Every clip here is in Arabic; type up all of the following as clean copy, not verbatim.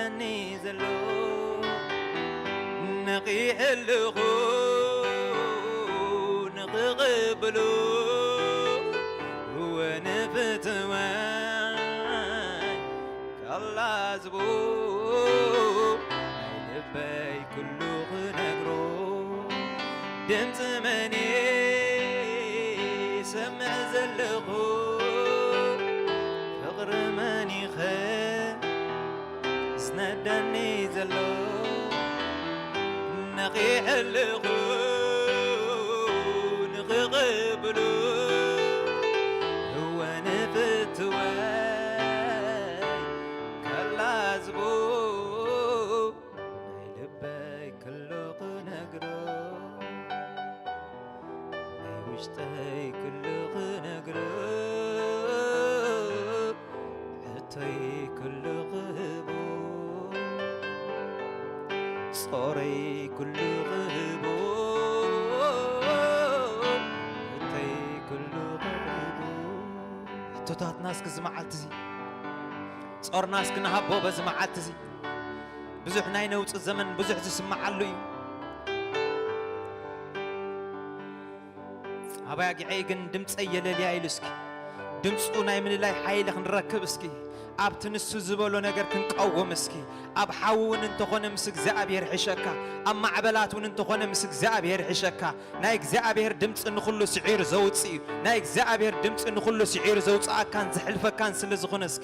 ندني زلو نقيح اللغو نققبلو هو نفتوان كالله زبو لبي كله نقرو دمت مني سمع زلغو فقر ماني خير سندني زلو نقيح اللغو نققبلو هو نفتوان كالله زبو لبي كله نقرو وشتي كله نقرو حتي كله غبو صوري كله غبو حتي كله غبو توتات ناس كزمعت زي صور ناس كنهبو بزمعت زي بزح ناي نوص الزمن بزح تسمعلو يو أبا يجعيجن دمت أي للي عيلسك دمت أنا من الله حيلك نركب اسكي أب تنسو زبالو نجر كنك قوم اسكي أب حاول أنت خون مسك زعبير حشكا أما عبلات وأنت خون مسك زعبير حشكا نايك زعبير دمت إنه خلو سعير زوجي نايك زعبير دمت إنه خلو سعير زوج كان زحلفة كان سلز خنسك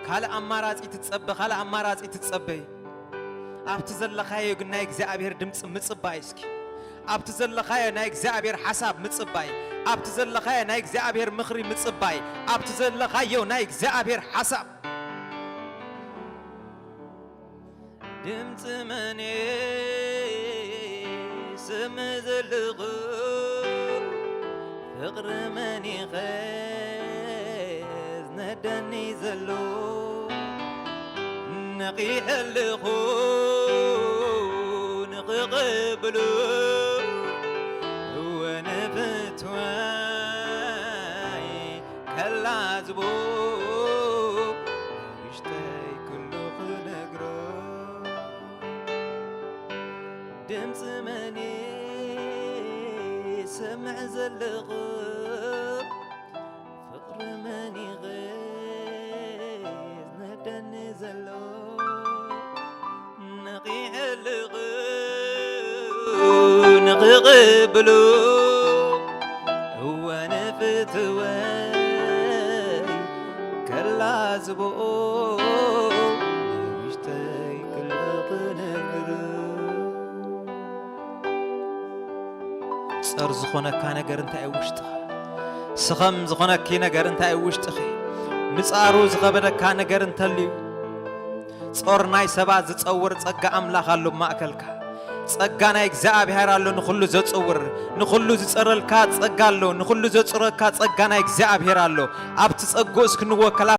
خال أمارات يتتصبى خال أمارات يتتصبى أب تزل خايق نايك زعبير دمت متصبايسك أب تزل خايا نايك زعبير حساب متصباي أب تزل خايا نايك زعبير مخري متصباي أب تزل خايا نايك زعبير حساب دمت مني سمزلغو فقر مني غيز ندني زلو نقيح اللغو نققبلو كلازبو وشتاي كله نقرو دمت مني سمع زلغو فقر ماني غيز ندني زلو نقيح اللغو نققبلو هو نفتوان كلازبو وشتاي كله نقرو صار زخونه كان نجر انت ايوشتخ سخم زخونه كي نجر انت ايوشتخ مصارو زغبده كان نجر انت لي صور ناي سبا زصور صقا املاح الله ماكلك صقانا እግዚአብሔር አሎ ንኹሉ ዘጽውር ንኹሉ ዝጽረልካ ጸጋ አሎ ንኹሉ ዘጽረካ ጸጋና እግዚአብሔር አሎ ኣብቲ ጸጎ እስክንወከላ